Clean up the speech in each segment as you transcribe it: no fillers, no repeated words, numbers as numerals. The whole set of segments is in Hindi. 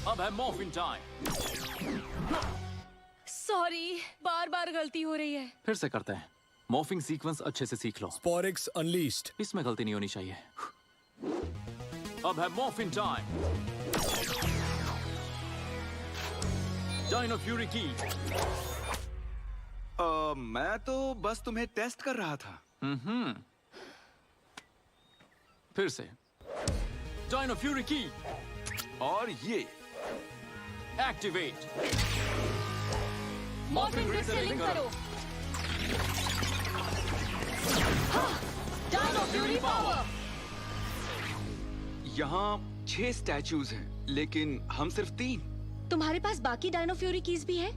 अब है मॉर्फिन टाइम। सॉरी, बार बार गलती हो रही है। फिर से करते हैं। मॉर्फिंग सीक्वेंस अच्छे से सीख लो। स्पोरिक्स अनलीस्ड। इसमें गलती नहीं होनी चाहिए। अब है मॉर्फिन टाइम। डायनो फ्यूरी की। मैं तो बस तुम्हें टेस्ट कर रहा था। फिर से डायनो फ्यूरी की। और ये एक्टिवेट। मॉर्फिन ग्रिड से लिंक करो। Dyno fury power. यहाँ 6 स्टैचूज हैं, लेकिन हम सिर्फ 3 तुम्हारे पास बाकी डायनो फ्यूरी कीज भी है?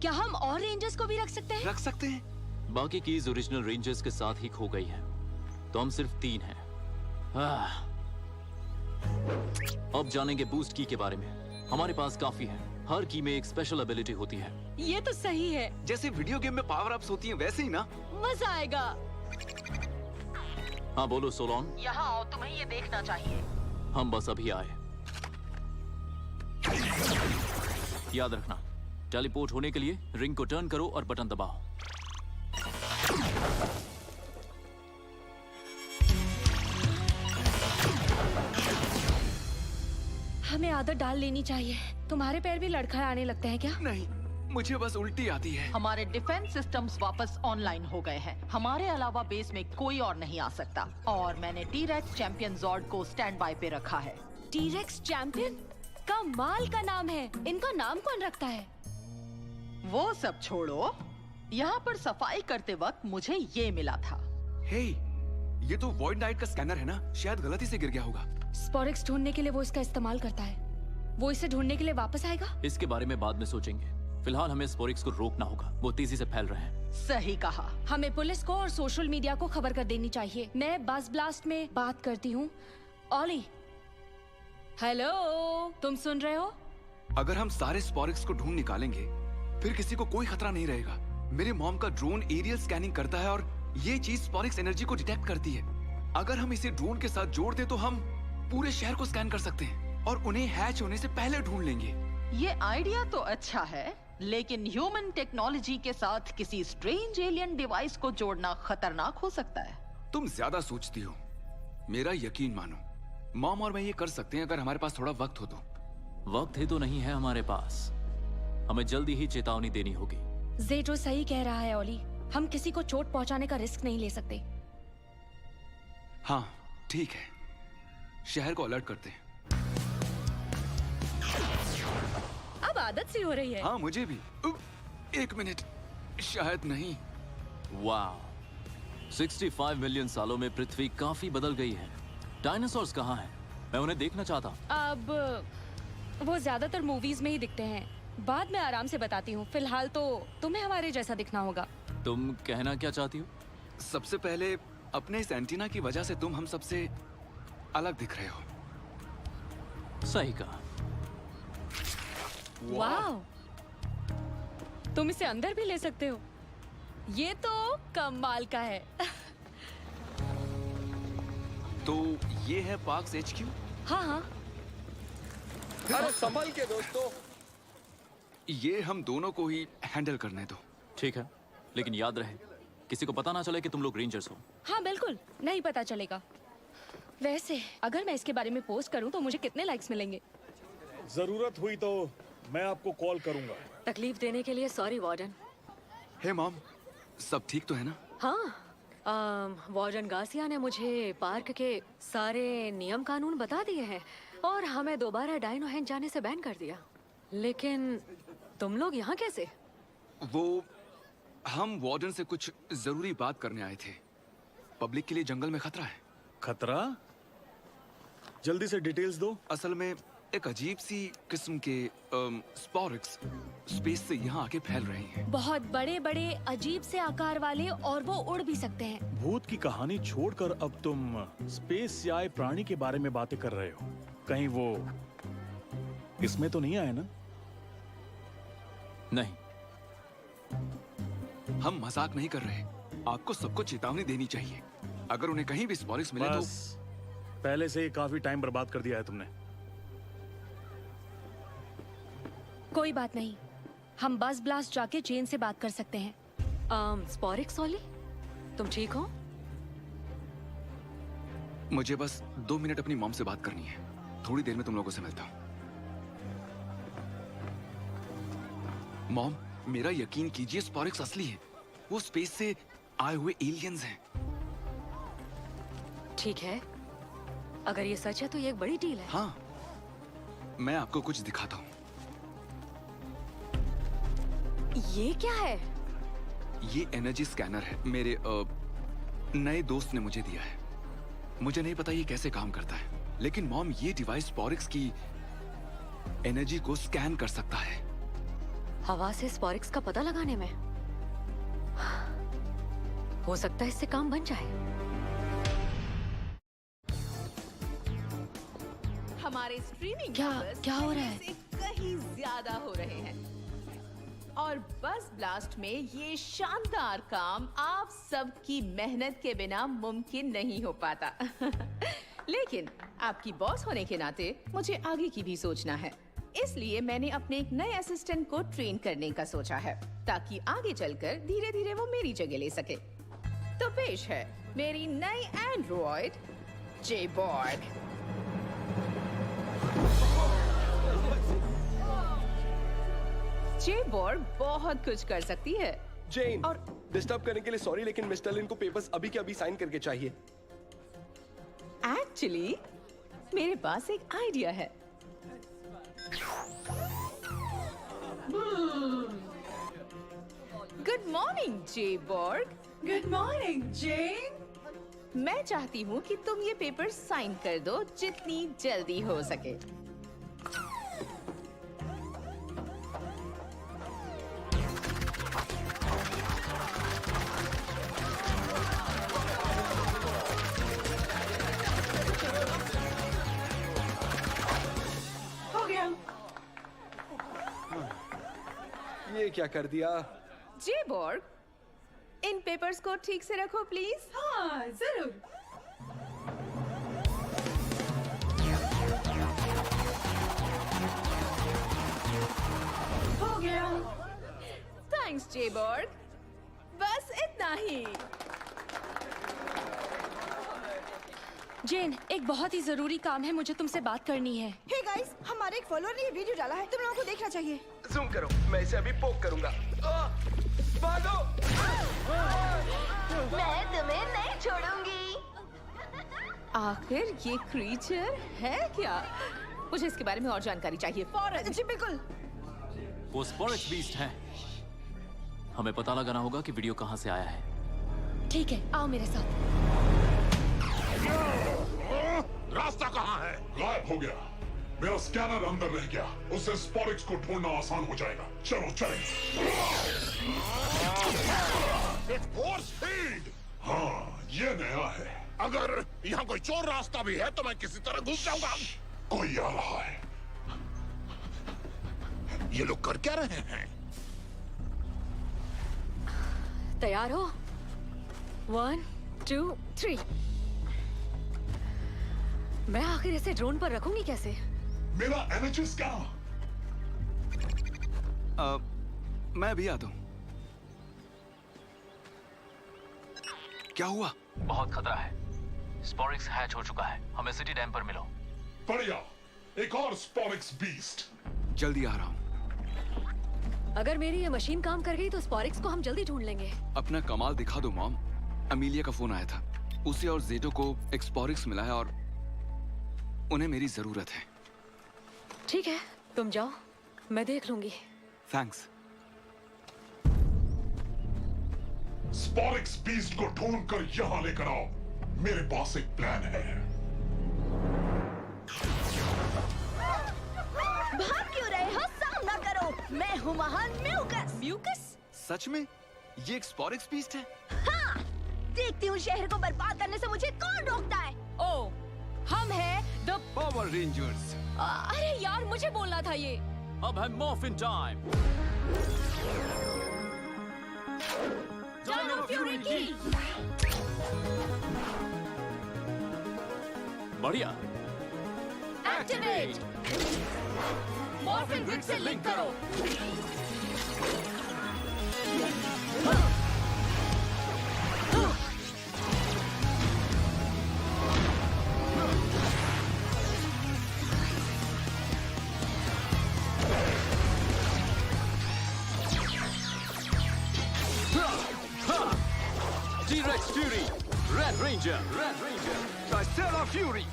क्या हम और रेंजर्स को भी रख सकते हैं? रख सकते हैं। बाकी कीज ओरिजिनल रेंजर्स के साथ ही खो गई हैं, तो हम सिर्फ 3 हैं। अब जानेंगे बूस्ट की के बारे में। हमारे पास काफी है। हर की में एक स्पेशल एबिलिटी होती है। ये तो सही है। जैसे वीडियो गेम में पावर अप्स होती हैं, वैसे ही ना? मजा आएगा। हाँ बोलो सोलोन। यहाँ आओ, तुम्हें ये देखना चाहिए। हम बस अभी आए। याद रखना, टेलीपोर्ट होने के लिए रिंग को टर्न करो और बटन दबाओ। हमें आदत डाल लेनी चाहिए। तुम्हारे पैर भी लड़खड़ाने लगते हैं क्या? नहीं, मुझे बस उल्टी आती है। हमारे डिफेंस सिस्टम्स वापस ऑनलाइन हो गए हैं। हमारे अलावा बेस में कोई और नहीं आ सकता। और मैंने टी-रेक्स चैंपियन जॉर्ड को स्टैंड बाय पे रखा है। T-rex champion? कमाल का नाम है। इनका नाम कौन रखता है? वो सब छोड़ो, यहाँ पर सफाई करते वक्त मुझे ये मिला था। हे, ये तो वॉइड नाइट का स्कैनर है ना? शायद गलती से गिर गया होगा। स्पोरिक्स ढूंढने के लिए वो इसका इस्तेमाल करता है। वो इसे ढूंढने के लिए वापस आएगा? इसके बारे में बाद में सोचेंगे। फिलहाल हमें स्पोरिक्स को रोकना होगा। वो तेजी से फैल रहे हैं। सही कहा। हमें पुलिस को और सोशल मीडिया को खबर कर देनी चाहिए। मैं बस ब्लास्ट में बात करती हूँ। ऑली, हेलो, तुम सुन रहे हो? अगर हम सारे स्पोरिक्स को ढूंढ निकालेंगे, फिर किसी को कोई खतरा नहीं रहेगा। मेरे मॉम का ड्रोन एरियल स्कैनिंग करता है और ये चीज स्पोरिक्स एनर्जी को डिटेक्ट करती है। अगर हम इसे ड्रोन के साथ जोड़ दें तो हम पूरे शहर को स्कैन कर सकते हैं और उन्हें हैच होने से पहले ढूंढ लेंगे। ये आइडिया तो अच्छा है, लेकिन ह्यूमन टेक्नोलॉजी के साथ किसी स्ट्रेंज एलियन डिवाइस को जोड़ना खतरनाक हो सकता है। तुम ज्यादा सोचती हो। मेरा यकीन मानो, मॉम और मैं ये कर सकते हैं अगर हमारे पास थोड़ा वक्त हो तो। वक्त ही तो नहीं है हमारे पास। हमें जल्दी ही चेतावनी देनी होगी। जेटो सही कह रहा है ओली। हम किसी को चोट पहुंचाने का रिस्क नहीं ले सकते। हाँ ठीक है, शहर को अलर्ट करते हैं। अब आदत सी हो रही है। हाँ मुझे भी। 1 मिनट, शायद नहीं। वाह, 65 मिलियन सालों में पृथ्वी काफी बदल गई है। डायनासोर्स कहाँ हैं? मैं उन्हें देखना चाहता हूँ। अब वो ज्यादातर मूवीज में ही दिखते हैं। बाद में आराम से बताती हूँ। फिलहाल तो तुम्हें हमारे जैसा दिखना होगा। तुम कहना क्या चाहती हो? सबसे पहले अपने इस एंटीना की वजह से तुम हम सबसे अलग दिख रहे हो। सही कहा। वाह, तुम इसे अंदर भी ले सकते हो। ये तो कमाल का है। तो ये है पार्क्स HQ। हाँ हाँ, अरे संभल के दोस्तों। ये हम दोनों को ही हैंडल करने दो। ठीक है, लेकिन याद रहे किसी को पता ना चले कि तुम लोग रेंजर्स हो। हाँ बिल्कुल, नहीं पता चलेगा। वैसे अगर मैं इसके बारे में पोस्ट करूं तो मुझे कितने लाइक्स मिलेंगे? जरूरत हुई तो मैं आपको कॉल करूंगा। तकलीफ देने के लिए सॉरी वार्डन। हे मॉम, सब ठीक तो है ना? हाँ, वार्डन गार्सिया ने मुझे पार्क के सारे नियम कानून बता दिए हैं और हमें दोबारा डायनो हैंड जाने से बैन कर दिया। लेकिन तुम लोग यहाँ कैसे? वो हम वार्डन से कुछ जरूरी बात करने आए थे। पब्लिक के लिए जंगल में खतरा है। खतरा? जल्दी से डिटेल्स दो। असल में एक अजीब सी किस्म के स्पोरिक्स स्पेस से यहाँ आके फैल रही हैं। बहुत बड़े बड़े अजीब से आकार वाले, और वो उड़ भी सकते हैं। भूत की कहानी छोड़कर अब तुम स्पेस से आए प्राणी के बारे में बातें कर रहे हो। कहीं वो इसमें तो नहीं आए ना? नहीं, हम मजाक नहीं कर रहे। आपको सबको चेतावनी देनी चाहिए। अगर उन्हें कहीं भी स्पोरिक्स मिले बस, पहले से ही काफी टाइम बर्बाद कर दिया है तुमने। कोई बात नहीं, हम बस ब्लास्ट जाके जेन से बात कर सकते हैं। स्पॉरिक्स ओली, तुम ठीक हो? मुझे बस 2 मिनट अपनी मॉम से बात करनी है। थोड़ी देर में तुम लोगों से मिलता हूँ। मॉम, मेरा यकीन कीजिए, स्पॉरिक्स असली है। वो स्पेस से आए हुए एलियंस हैं। ठीक है, अगर ये सच है तो ये एक बड़ी डील है। हाँ, मैं आपको कुछ दिखाता हूँ। ये क्या है? ये एनर्जी स्कैनर है, मेरे नए दोस्त ने मुझे दिया है। मुझे नहीं पता ये कैसे काम करता है, लेकिन मॉम, ये डिवाइस स्पॉरिक्स की एनर्जी को स्कैन कर सकता है। हवा से स्पॉरिक्स का पता लगाने में हो सकता है इससे काम बन जाए। हमारे स्ट्रीमिंग क्या हो रहा है? से कहीं ज्यादा हो रहे हैं और बस ब्लास्ट में ये शानदार काम आप सबकी मेहनत के बिना मुमकिन नहीं हो पाता। लेकिन आपकी बॉस होने के नाते मुझे आगे की भी सोचना है, इसलिए मैंने अपने एक नए असिस्टेंट को ट्रेन करने का सोचा है, ताकि आगे चलकर धीरे धीरे वो मेरी जगह ले सके। तो पेश है मेरी नई एंड्रॉइड जेबॉर्ग। जेबॉर्ग बहुत कुछ कर सकती है। जेन, और डिस्टर्ब करने के लिए सॉरी, लेकिन मिस्टर लिन को पेपर्स अभी के अभी साइन करके चाहिए। एक्चुअली मेरे पास एक आइडिया है। गुड मॉर्निंग जेबॉर्ग। Good morning Jane. मैं चाहती हूँ कि तुम ये पेपर साइन कर दो जितनी जल्दी हो सके। हो गया। ये क्या कर दिया? जेबॉर्ग, इन पेपर्स को ठीक से रखो प्लीज। हाँ जरूर। हो गया। थैंक्स जेबॉर्ग, बस इतना ही। जेन, एक बहुत ही जरूरी काम है, मुझे तुमसे बात करनी है। हे गाइस, हमारे एक फॉलोअर ने ये वीडियो डाला है, तुम लोगों को देखना चाहिए। जूम करो, मैं इसे अभी पोक करूंगा। भागो! मैं तुम्हें नहीं छोड़ूंगी। आखिर ये क्रीचर है क्या? मुझे इसके बारे में और जानकारी चाहिए फौरन। जी बिल्कुल। वो स्पॉरिक्स बीस्ट है। हमें पता लगाना होगा कि वीडियो कहाँ से आया है। ठीक है, आओ मेरे साथ। रास्ता कहाँ है? गायब हो गया। मेरा स्कैनर अंदर रह गया। उससे स्पॉरिक्स को ढूंढना आसान हो जाएगा। चलो चलें। एक फोर्स फील्ड। हाँ, ये नया है। अगर यहाँ कोई चोर रास्ता भी है तो मैं किसी तरह घुस जाऊंगा। कोई आ रहा है। ये लोग कर क्या रहे हैं? तैयार हो? 1, 2, 3। मैं आखिर इसे ड्रोन पर रखूंगी कैसे? मेरा एनर्जी स्कैनर। मैं अभी आता हूँ। क्या हुआ? बहुत खतरा है। स्पॉरिक्स हैच हो चुका है। हमें सिटी डैम पर मिलो। बढ़िया। एक और स्पॉरिक्स बीस्ट। जल्दी आ रहा हूँ। अगर मेरी ये मशीन काम कर गई तो स्पॉरिक्स को हम जल्दी ढूंढ लेंगे। अपना कमाल दिखा दो मॉम। अमीलिया का फोन आया था। उसे और जेटो को एक स्पॉरिक्स मिला है और उन्हें मेरी जरूरत है। ठीक है, तुम जाओ, मैं देख लूंगी। थैंक्स। स्पॉरिक्स बीस्ट को ढूंढ कर यहाँ लेकर आओ। मेरे पास एक प्लान है। भाग क्यों रहे हो? सामना करो। मैं हूँ महान म्यूकस। म्यूकस? सच में? ये एक स्पॉरिक्स बीस्ट है? हाँ, देखती हूँ शहर को बर्बाद करने से मुझे कौन रोकता है। ओ, हम हैं द पावर रेंजर्स। अरे यार, मुझे बोलना था ये। अब है मॉर्फिन टाइम। डायनो फ्यूरी की। बढ़िया। एक्टिवेट। मॉर्फिन ग्रिड से लिंक करो। T-Rex Fury, Red Ranger, Tricera Fury,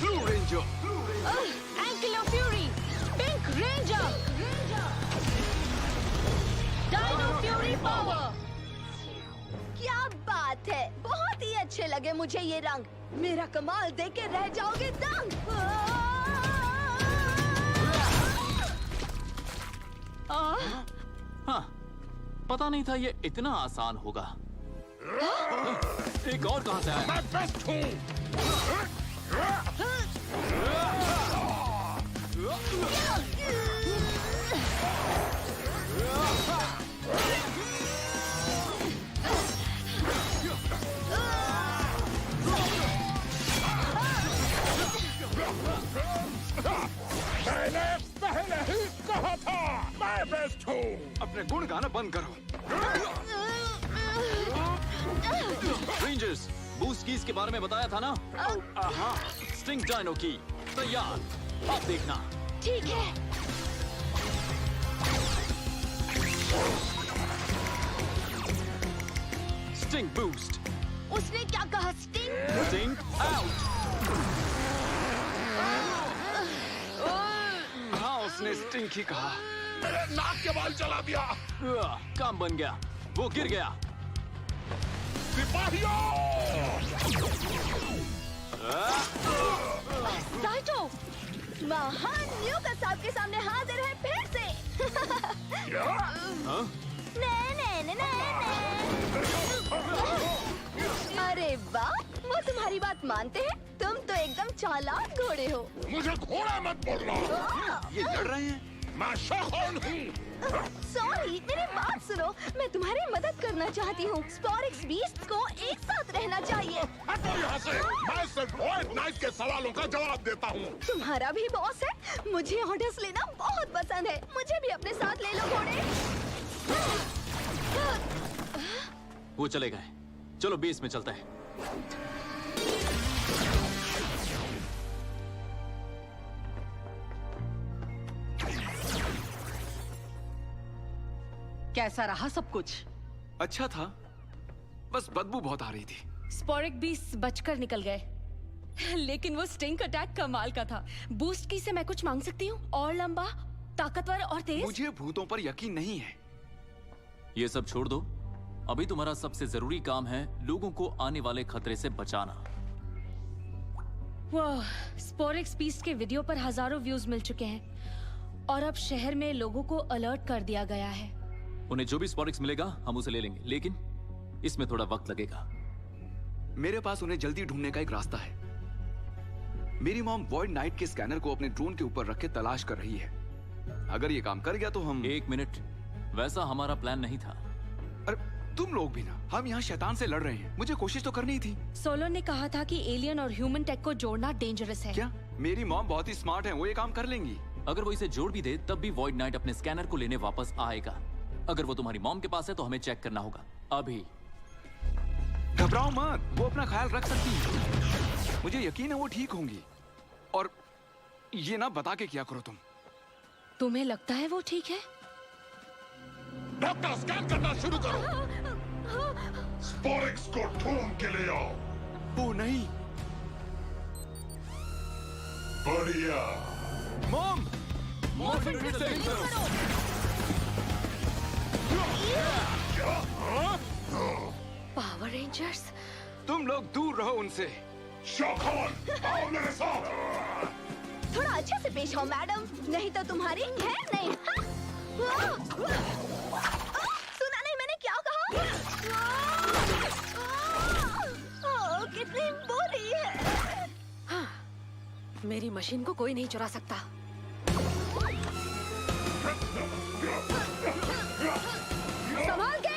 Blue Ranger, Ankylo Fury, Pink Ranger, Dino Fury Power। क्या बात है, बहुत ही अच्छे लगे मुझे ये रंग। मेरा कमाल देख के रह जाओगे दंग। हाँ, पता नहीं था ये इतना आसान होगा। एक और कहां से आया? मैं बेस्ट हूँ। मैंने पहले ही कहा था, मैं बेस्ट हूँ। अपने गुण गाना बंद करो। रेंजर्स, बूस्ट कीज के बारे में बताया था ना? हाँ, स्टिंग डायनो की तैयार। अब देखना। ठीक है। Sting boost. उसने क्या कहा? स्टिंग? Sting out. हाँ, उसने स्टिंग ही कहा। मेरे नाक के बाल जला दिया। काम बन गया, वो गिर गया। सिपाहियों! साइटो, महान ल्यूकस आपके सामने हाजिर है फिर से। क्या? ने। अरे वाह, वो तुम्हारी बात मानते हैं। तुम तो एकदम चालाक घोड़े हो। मुझे घोड़ा मत बोलना। ये लड़ रहे हैं? मैं शोखोन हूँ। सॉरी, मेरी बात सुनो। मैं तुम्हारी मदद करना चाहती हूँ। स्पॉरिक्स बीस्ट को एक साथ रहना चाहिए। हटो यहाँ से। मैं सिर्फ वॉइड नाइट के सवालों का जवाब देता हूँ। तुम्हारा भी बॉस है। मुझे ऑर्डर्स लेना बहुत पसंद है। मुझे भी अपने साथ ले लो घोड़े। वो चले गए। चलो बेस में चलता है। कैसा रहा सब कुछ? अच्छा था, बस बदबू बहुत आ रही थी। स्पोरिक बीस्ट बचकर निकल गए, लेकिन वो स्टिंग अटैक कमाल का था। बूस्ट की से मैं कुछ मांग सकती हूँ? और लंबा, ताकतवर और तेज? मुझे भूतों पर यकीन नहीं है। ये सब छोड़ दो। अभी तुम्हारा सबसे जरूरी काम है लोगों को आने वाले खतरे से बचाना। वाह, स्पोरिक्स बीस्ट के वीडियो पर हजारों व्यूज मिल चुके हैं और अब शहर में लोगों को अलर्ट कर दिया गया है। उन्हें जो भी स्पोरिक्स मिलेगा हम उसे ले लेंगे, लेकिन इसमें थोड़ा वक्त लगेगा। मेरे पास उन्हें जल्दी ढूंढने का एक रास्ता है। मेरी मॉम वॉइड नाइट के स्कैनर को अपने ड्रोन के ऊपर रख के तलाश कर रही है। अगर ये काम कर गया तो हम... एक मिनट, वैसा हमारा प्लान नहीं था। अरे तुम लोग भी ना, हम यहाँ शैतान से लड़ रहे हैं। मुझे कोशिश तो करनी ही थी। सोलो ने कहा था कि एलियन और ह्यूमन टेक को जोड़ना डेंजरस है। क्या? मेरी मॉम बहुत ही स्मार्ट है, वो ये काम कर लेंगी। अगर वो इसे जोड़ भी दे तब भी वॉइड नाइट अपने स्कैनर को लेने वापस आएगा। अगर वो तुम्हारी मॉम के पास है तो हमें चेक करना होगा अभी। घबराओ मत, वो अपना ख्याल रख सकती है। मुझे यकीन है वो ठीक होंगी। और ये ना बता के क्या करो तुम। तुम्हें लगता है वो ठीक है? डॉक्टर, स्कैन करना शुरू करो। स्पोरिक्स को ढूंढ के ले आओ। वो नहीं। बढ़िया। मॉम! मॉर्फिन ग्रिड से लिंक करो। पावर रेंजर्स, तुम लोग दूर रहो उनसे। शोखोन, आओ मेरे साथ। थोड़ा अच्छे से पेश हो मैडम, नहीं तो तुम्हारी खैर नहीं। सुना नहीं मैंने क्या कहा? कितनी बुरी है। हाँ, मेरी मशीन को कोई नहीं चुरा सकता। संभाल के।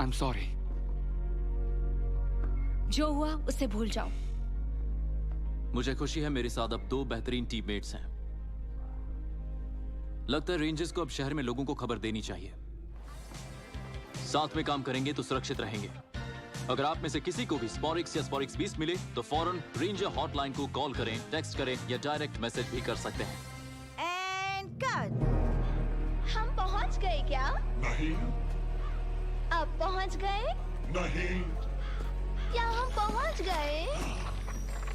I am sorry. जो हुआ उसे भूल जाओ। मुझे खुशी है मेरे साथ अब 2 बेहतरीन टीममेट्स हैं। लगता है रेंजर्स को अब शहर में लोगों को खबर देनी चाहिए। साथ में काम करेंगे तो सुरक्षित रहेंगे। अगर आप में से किसी को भी स्पॉरिक्स या स्पॉरिक्स 20 मिले तो फौरन रेंजर हॉटलाइन को कॉल करें, टेक्स्ट करें या डायरेक्ट मैसेज भी कर सकते हैं। And cut. हम पहुंच गए क्या? नहीं, अब पहुंच गए? नहीं। क्या हम पहुंच गए?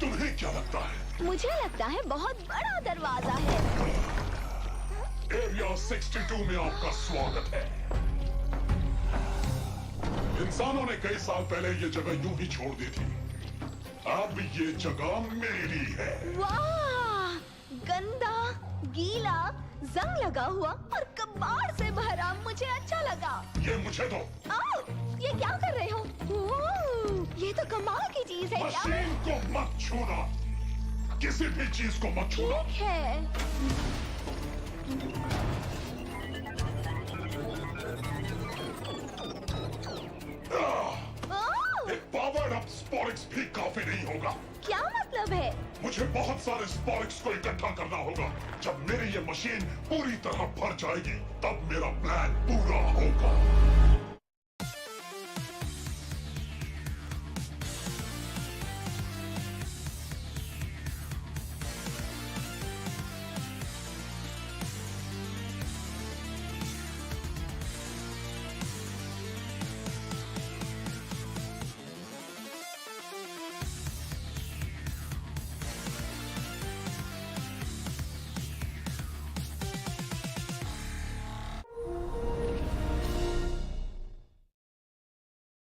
तुम्हें क्या लगता है? मुझे लगता है बहुत बड़ा दरवाजा है। एरिया 62 में आपका स्वागत है। इंसानों ने कई साल पहले ये जगह यूं ही छोड़ दी थी। अब ये जगह मेरी है। वाह! गंदा, गीला, जंग लगा हुआ और कबाड़ से भरा। मुझे अच्छा लगा। ये मुझे दो। आओ, ये क्या कर रहे हो? ओह, ये तो कमाल की चीज है। क्या? मशीन को मत छूना। किसी भी चीज को मत छूना। ठीक है। ओह, एक पावर्ड अप स्पॉरिक्स भी काफी नहीं होगा। क्या मतलब है? मुझे बहुत सारे स्पॉरिक्स को इकट्ठा करना होगा। जब मेरी ये मशीन पूरी तरह भर जाएगी तब मेरा प्लान पूरा होगा।